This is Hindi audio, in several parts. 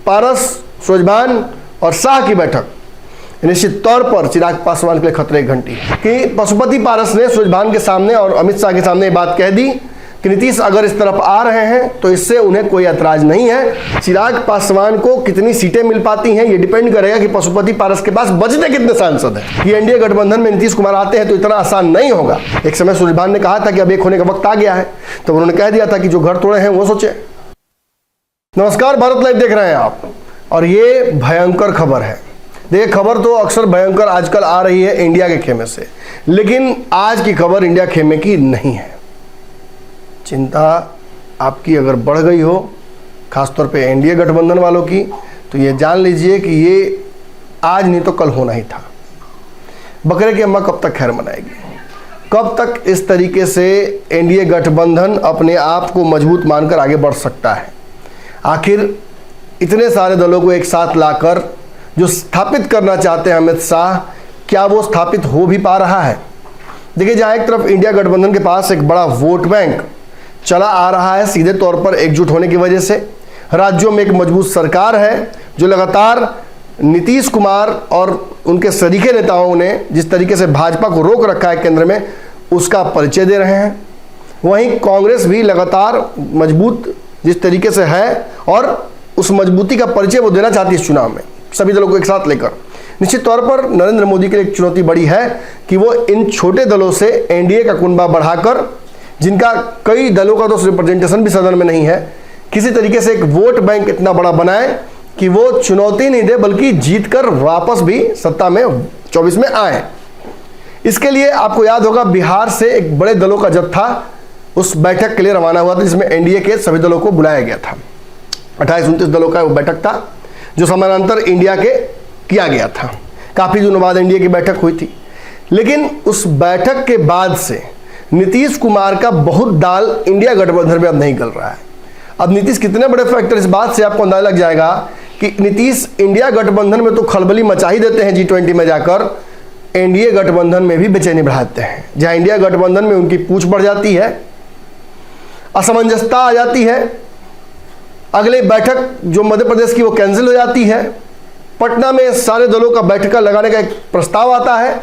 पारस, सूरजभान और शाह की बैठक निश्चित तौर पर चिराग पासवान के लिए खतरे की घंटी है कि पशुपति पारस ने सूरजभान के सामने और अमित शाह के सामने ये बात कह दी कि नीतीश अगर इस तरफ आ रहे हैं तो इससे उन्हें कोई ऐतराज नहीं है। चिराग पासवान को कितनी सीटें मिल पाती हैं ये डिपेंड करेगा कि पशुपति पारस के पास बचते कितने सांसद हैं। ये एनडीए गठबंधन में नीतीश कुमार आते हैं तो इतना आसान नहीं होगा। एक समय सूरजभान ने कहा था कि अब एक होने का वक्त आ गया है, तो उन्होंने कह दिया था कि जो घर तोड़े हैं वो सोचे। नमस्कार, भारत लाइव देख रहे हैं आप और ये भयंकर खबर है। देखिए, खबर तो अक्सर भयंकर आजकल आ रही है इंडिया के खेमे से, लेकिन आज की खबर इंडिया खेमे की नहीं है। चिंता आपकी अगर बढ़ गई हो, खासतौर पे एनडीए गठबंधन वालों की, तो ये जान लीजिए कि ये आज नहीं तो कल होना ही था। बकरे की अम्मा कब तक खैर मनाएगी? कब तक इस तरीके से एनडीए गठबंधन अपने आप को मजबूत मानकर आगे बढ़ सकता है? आखिर इतने सारे दलों को एक साथ लाकर जो स्थापित करना चाहते हैं अमित शाह, क्या वो स्थापित हो भी पा रहा है? देखिए, जहाँ एक तरफ इंडिया गठबंधन के पास एक बड़ा वोट बैंक चला आ रहा है सीधे तौर पर एकजुट होने की वजह से, राज्यों में एक मजबूत सरकार है जो लगातार नीतीश कुमार और उनके सरीखे नेताओं ने जिस तरीके से भाजपा को रोक रखा है केंद्र में, उसका परिचय दे रहे हैं। वहीं कांग्रेस भी लगातार मजबूत जिस तरीके से है और उस मजबूती का परिचय वो देना चाहती है इस चुनाव में, सभी दलों को एक साथ लेकर। निश्चित तौर पर नरेंद्र मोदी के लिए एक चुनौती बड़ी है कि वो इन छोटे दलों से एनडीए का कुनबा बढ़ाकर, जिनका कई दलों का तो रिप्रेजेंटेशन भी सदन में नहीं है, किसी तरीके से एक वोट बैंक इतना बड़ा बनाए कि वो चुनौती नहीं दे बल्कि जीतकर वापस भी सत्ता में 24 में आए। इसके लिए आपको याद होगा, बिहार से एक बड़े दलों का जत्था उस बैठक के लिए रवाना हुआ था जिसमें एनडीए के सभी दलों को बुलाया गया था। 28-29 दलों का वो बैठक था जो समानांतर इंडिया के किया गया था। काफ़ी दिनों बाद एनडीए की बैठक हुई थी, लेकिन उस बैठक के बाद से नीतीश कुमार का बहुत दाल इंडिया गठबंधन में अब नहीं गल रहा है। अब नीतीश कितने बड़े फैक्टर, इस बात से आपको अंदाजा लग जाएगा कि नीतीश इंडिया गठबंधन में तो खलबली मचा ही देते हैं G20 में जाकर, एनडीए गठबंधन में भी बेचैनी बढ़ाते हैं। जहां इंडिया गठबंधन में उनकी पूछ बढ़ जाती है, असमंजसता आ जाती है, अगले बैठक जो मध्य प्रदेश की वो कैंसिल हो जाती है, पटना में सारे दलों का बैठक लगाने का एक प्रस्ताव आता है,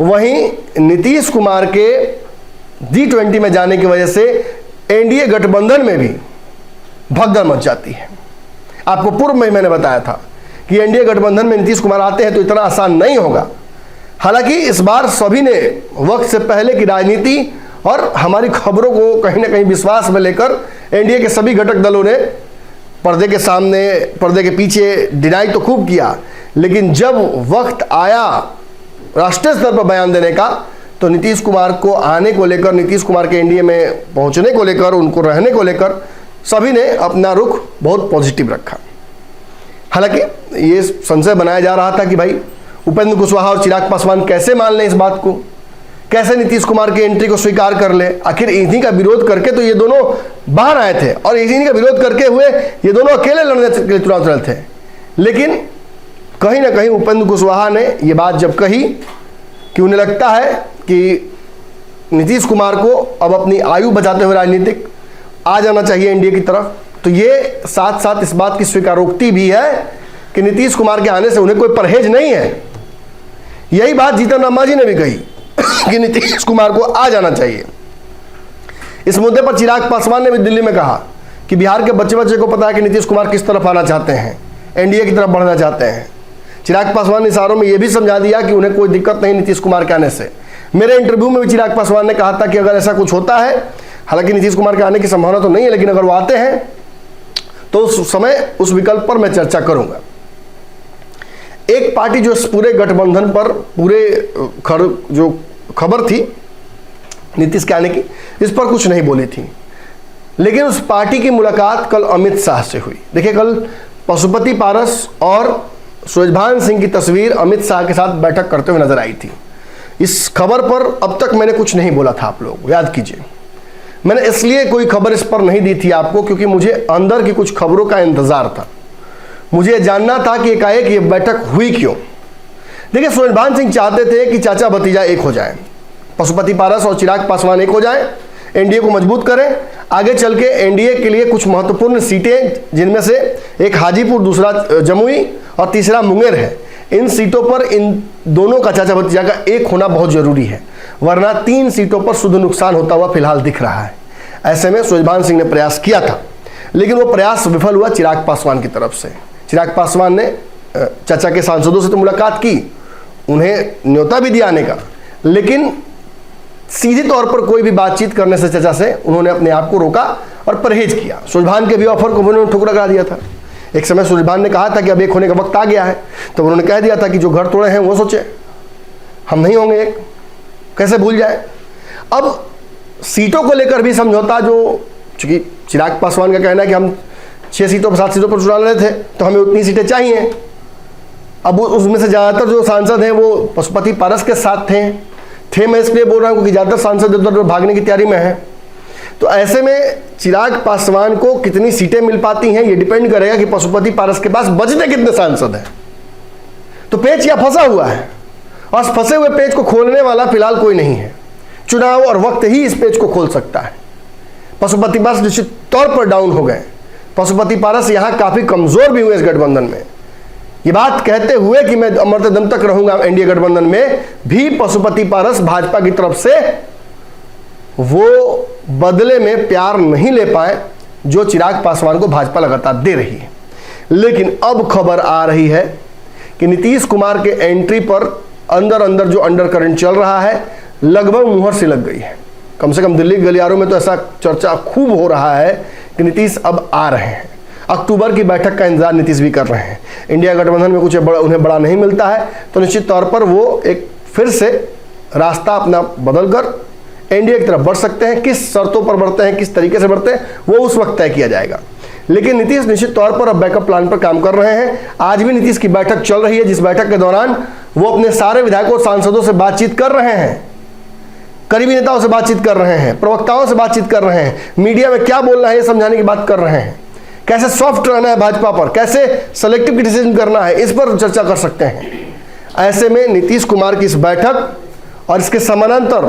वहीं नीतीश कुमार के G20 में जाने की वजह से एनडीए गठबंधन में भी भगदड़ मच जाती है। आपको पूर्व में मैंने बताया था कि एनडीए गठबंधन में नीतीश कुमार आते हैं तो इतना आसान नहीं होगा। हालांकि इस बार सभी ने वक्त से पहले की राजनीति और हमारी खबरों को कहीं ना कहीं विश्वास में लेकर एनडीए के सभी घटक दलों ने पर्दे के सामने, पर्दे के पीछे डिनाई तो खूब किया, लेकिन जब वक्त आया राष्ट्रीय स्तर पर बयान देने का, तो नीतीश कुमार को आने को लेकर, नीतीश कुमार के एनडीए में पहुंचने को लेकर, उनको रहने को लेकर सभी ने अपना रुख बहुत पॉजिटिव रखा। हालांकि ये संशय बनाया जा रहा था कि भाई उपेंद्र कुशवाहा और चिराग पासवान कैसे मान लें इस बात को, कैसे नीतीश कुमार की एंट्री को स्वीकार कर ले। आखिर इन्हीं का विरोध करके तो ये दोनों बाहर आए थे और इन्हीं का विरोध करके हुए ये दोनों अकेले लड़ने के लिए चुनाव लड़े थे। लेकिन कहीं ना कहीं उपेंद्र कुशवाहा ने ये बात जब कही कि उन्हें लगता है कि नीतीश कुमार को अब अपनी आयु बचाते हुए राजनीतिक आ जाना चाहिए एनडीए की तरफ, तो ये साथ साथ इस बात की स्वीकारोक्ति भी है कि नीतीश कुमार के आने से उन्हें कोई परहेज नहीं है। यही बात जीतन राम मांझी ने भी कही कि नीतीश कुमार को आ जाना चाहिए। इस मुद्दे पर चिराग पासवान ने भी दिल्ली में कहा कि बिहार के बच्चे बच्चे को पता है कि नीतीश कुमार किस तरफ आना चाहते हैं, एनडीए की तरफ बढ़ना चाहते हैं। चिराग पासवान ने इशारों में यह भी समझा दिया कि उन्हें कोई दिक्कत नहीं नीतीश कुमार के आने से। मेरे इंटरव्यू में भी चिराग पासवान ने कहा था कि अगर ऐसा कुछ होता है, हालांकि नीतीश कुमार के आने की संभावना तो नहीं है, लेकिन अगर वो आते हैं तो उस समय उस विकल्प पर मैं चर्चा करूंगा। एक पार्टी जो इस पूरे गठबंधन पर जो खबर थी नीतीश के आने की, इस पर कुछ नहीं बोली थी, लेकिन उस पार्टी की मुलाकात कल अमित शाह से हुई। देखिए, कल पशुपति पारस और सूरजभान सिंह की तस्वीर अमित शाह के साथ बैठक करते हुए नजर आई थी। इस खबर पर अब तक मैंने कुछ नहीं बोला था, आप लोग याद कीजिए। मैंने इसलिए कोई खबर इस पर नहीं दी थी आपको क्योंकि मुझे अंदर की कुछ खबरों का इंतजार था। मुझे जानना था कि एकाएक ये बैठक हुई क्यों। देखिए, सूरजभान सिंह चाहते थे कि चाचा भतीजा एक हो जाए, पशुपति पारस और चिराग पासवान एक हो जाए, एनडीए को मजबूत करें, आगे चल के एनडीए के लिए कुछ महत्वपूर्ण सीटें, जिनमें से एक हाजीपुर, दूसरा जमुई और तीसरा मुंगेर है, इन सीटों पर इन दोनों का चाचा भतीजा का एक होना बहुत जरूरी है, वरना 3 सीटों पर शुद्ध नुकसान होता हुआ फिलहाल दिख रहा है। ऐसे में सूरजभान सिंह ने प्रयास किया था, लेकिन वो प्रयास विफल हुआ चिराग पासवान की तरफ से। चिराग पासवान ने चाचा के सांसदों से तो मुलाकात की, उन्हें न्योता भी दिया आने का, लेकिन सीधे तौर पर कोई भी बातचीत करने से चाचा से उन्होंने अपने आप को रोका और परहेज किया। सूरजभान के भी ऑफर को उन्होंने ठुकरा करा दिया था। एक समय सूरजभान ने कहा था कि अब एक होने का वक्त आ गया है, तो उन्होंने कह दिया था कि जो घर तोड़े हैं वो सोचे, हम नहीं होंगे एक, कैसे भूल जाए। अब सीटों को लेकर भी समझौता, जो चूंकि चिराग पासवान का कहना है कि हम 6 सीटों पर 7 सीटों पर चुनाव लड़े थे तो हमें उतनी सीटें चाहिए। अब उसमें से ज़्यादातर जो सांसद हैं वो पशुपति पारस के साथ थे मैं इसलिए बोल रहा हूँ क्योंकि ज़्यादातर सांसद इधर उधर भागने की तैयारी में है। तो ऐसे में चिराग पासवान को कितनी सीटें मिल पाती हैं ये डिपेंड करेगा कि पशुपति पारस के पास बचते कितने सांसद हैं। तो पेच या फंसा हुआ है, और फंसे हुए पेच को खोलने वाला फिलहाल कोई नहीं है। चुनाव और वक्त ही इस पेच को खोल सकता है। पशुपति पारस निश्चित तौर पर डाउन हो गए। पशुपति पारस यहाँ काफ़ी कमज़ोर भी हुए इस गठबंधन में। ये बात कहते हुए कि मैं अमरते दम तक रहूंगा एनडीए गठबंधन में, भी पशुपति पारस भाजपा की तरफ से वो बदले में प्यार नहीं ले पाए जो चिराग पासवान को भाजपा लगातार दे रही है। लेकिन अब खबर आ रही है कि नीतीश कुमार के एंट्री पर अंदर अंदर जो अंडर करंट चल रहा है लगभग मुहर से लग गई है। कम से कम दिल्ली के गलियारों में तो ऐसा चर्चा खूब हो रहा है कि नीतीश अब आ रहे हैं। अक्टूबर की बैठक का इंतजार नीतीश भी कर रहे हैं। इंडिया गठबंधन में कुछ उन्हें बड़ा नहीं मिलता है तो निश्चित तौर पर वो एक फिर से रास्ता अपना बदलकर एनडीए की तरफ बढ़ सकते हैं। किस शर्तों पर बढ़ते हैं, किस तरीके से बढ़ते हैं, वो उस वक्त तय किया जाएगा। लेकिन नीतीश निश्चित तौर पर अब बैकअप प्लान पर काम कर रहे हैं। आज भी नीतीश की बैठक चल रही है, जिस बैठक के दौरान वो अपने सारे विधायकों और सांसदों से बातचीत कर रहे हैं, करीबी नेताओं से बातचीत कर रहे हैं, प्रवक्ताओं से बातचीत कर रहे हैं, मीडिया में क्या बोलना है ये समझाने की बात कर रहे हैं, कैसे सॉफ्ट रहना है भाजपा पर, कैसे सेलेक्टिव क्रिटिसिज्म करना है, इस पर चर्चा कर सकते हैं। ऐसे में नीतीश कुमार की इस बैठक और इसके समानांतर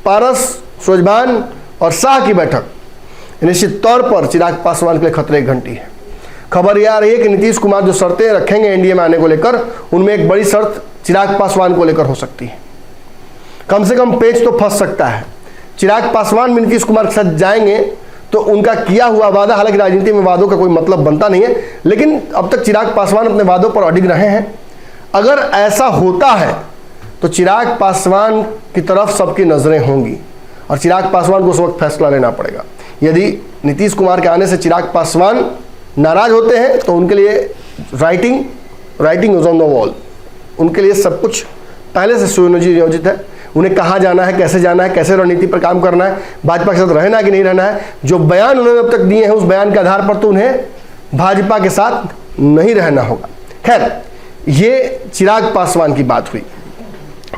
पारस, सूरजभान और शाह की बैठक निश्चित तौर पर चिराग पासवान के लिए खतरे की घंटी है। खबर यह आ रही है कि नीतीश कुमार जो शर्तें रखेंगे एनडीए में आने को लेकर, उनमें एक बड़ी शर्त चिराग पासवान को लेकर हो सकती है। कम से कम पेच तो फंस सकता है। चिराग पासवान भी नीतीश कुमार के साथ जाएंगे तो उनका किया हुआ वादा, हालांकि राजनीति में वादों का कोई मतलब बनता नहीं है, लेकिन अब तक चिराग पासवान अपने वादों पर अडिग रहे हैं। अगर ऐसा होता है तो चिराग पासवान की तरफ सबकी नजरें होंगी और चिराग पासवान को उस वक्त फैसला लेना पड़ेगा। यदि नीतीश कुमार के आने से चिराग पासवान नाराज होते हैं तो उनके लिए writing is on the wall, उनके लिए सब कुछ पहले से सुनियोजित है। उन्हें कहाँ जाना है, कैसे जाना है, कैसे रणनीति पर काम करना है, भाजपा के साथ रहना है कि नहीं रहना है। जो बयान उन्होंने अब तक दिए हैं उस बयान के आधार पर तो उन्हें भाजपा के साथ नहीं रहना होगा। खैर, ये चिराग पासवान की बात हुई।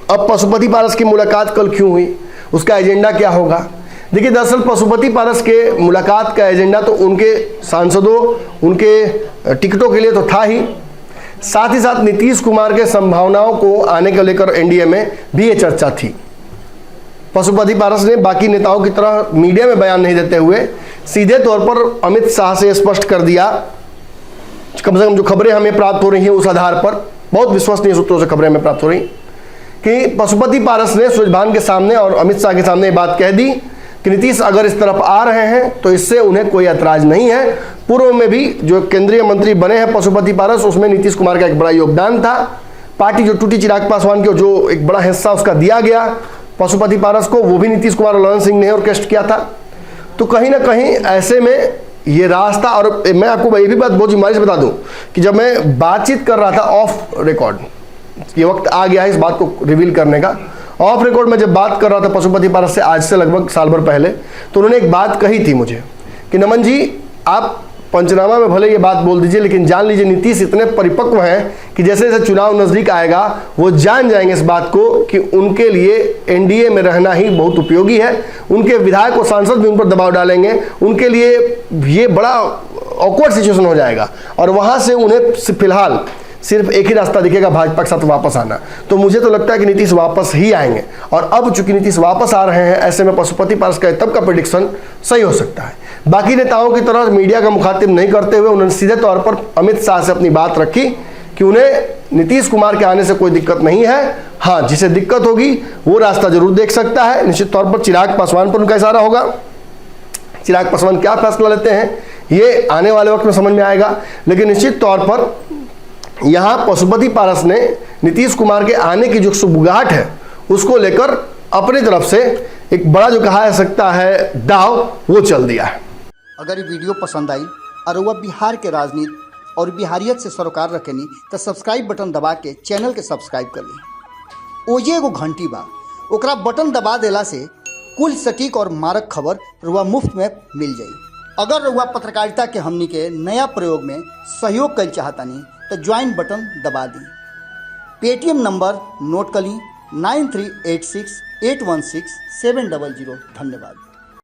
अब पशुपति पारस की मुलाकात कल क्यों हुई, उसका एजेंडा क्या होगा? देखिए, दरअसल पशुपति पारस के मुलाकात का एजेंडा तो उनके सांसदों, उनके टिकटों के लिए तो था ही, साथ ही साथ नीतीश कुमार के संभावनाओं को आने को लेकर एनडीए में भी ये चर्चा थी। पशुपति पारस ने बाकी नेताओं की तरह मीडिया में बयान नहीं देते हुए सीधे तौर पर अमित शाह से स्पष्ट कर दिया, कम से कम जो खबरें हमें प्राप्त हो रही हैं उस आधार पर, बहुत विश्वसनीय सूत्रों से खबरें हमें प्राप्त हो रही, कि पशुपति पारस ने सूरजभान के सामने और अमित शाह के सामने ये बात कह दी कि नीतीश अगर इस तरफ आ रहे हैं तो इससे उन्हें कोई ऐतराज नहीं है। पूर्व में भी जो केंद्रीय मंत्री बने हैं पशुपति पारस, उसमें नीतीश कुमार का एक बड़ा योगदान था। पार्टी जो टूटी चिराग पासवान को जो एक बड़ा हिस्सा उसका दिया गया पशुपति पारस को, वो भी नीतीश कुमार और ललन सिंह ने ऑर्केस्ट्रेट किया था। तो कहीं ना कहीं ऐसे में ये रास्ता, और मैं आपको ये भी बात बहुत ईमानदारी से बता दूं कि जब मैं बातचीत कर रहा था ऑफ रिकॉर्ड, ये वक्त आ गया है इस बात को रिवील करने का, ऑफ रिकॉर्ड में जब बात कर रहा था पशुपति पारस से आज से लगभग साल भर पहले, तो उन्होंने एक बात कही थी मुझे कि नमन जी, आप पंचनामा में भले ये बात बोल दीजिए लेकिन जान लीजिए नीतीश इतने परिपक्व हैं कि जैसे जैसे चुनाव नज़दीक आएगा वो जान जाएंगे इस बात को कि उनके लिए एनडीए में रहना ही बहुत उपयोगी है। उनके विधायक और सांसद भी उन पर दबाव डालेंगे, उनके लिए ये बड़ा ऑकवर्ड सिचुएशन हो जाएगा और वहाँ से उन्हें फिलहाल सिर्फ एक ही रास्ता दिखेगा, भाजपा के साथ वापस आना। तो मुझे तो लगता है कि नीतीश वापस ही आएंगे, और अब चूंकि नीतीश वापस आ रहे हैं, ऐसे में पशुपति पारस का तब का प्रेडिक्शन सही हो सकता है। बाकी नेताओं की तरह मीडिया का मुखातिब नहीं करते हुए उन्होंने सीधे तौर पर अमित शाह से अपनी बात रखी कि उन्हें नीतीश कुमार के आने से कोई दिक्कत नहीं है, हाँ जिसे दिक्कत होगी वो रास्ता जरूर देख सकता है। निश्चित तौर पर चिराग पासवान पर उनका इशारा होगा। चिराग पासवान क्या फैसला लेते हैं ये आने वाले वक्त में समझ में आएगा, लेकिन निश्चित तौर पर यहाँ पशुपति पारस ने नीतीश कुमार के आने की जो सुबुगाहट है उसको लेकर अपनी तरफ से एक बड़ा जो कहा जा सकता है दाव वो चल दिया है। अगर ये वीडियो पसंद आई और वह बिहार के राजनीति और बिहारियत से सरोकार रखेनी तो सब्सक्राइब बटन दबा के चैनल के सब्सक्राइब कर ली। ओजे एगो घंटी बा, ओकरा बटन दबा देला से कुल सटीक और मारक खबर रुआ मुफ्त में मिल जाई। अगर रुआ पत्रकारिता के हमनी के नया प्रयोग में सहयोग कर चाहतानी तो ज्वाइन बटन दबा दी। पेटीएम नंबर नोट कर ली 9386816700। धन्यवाद।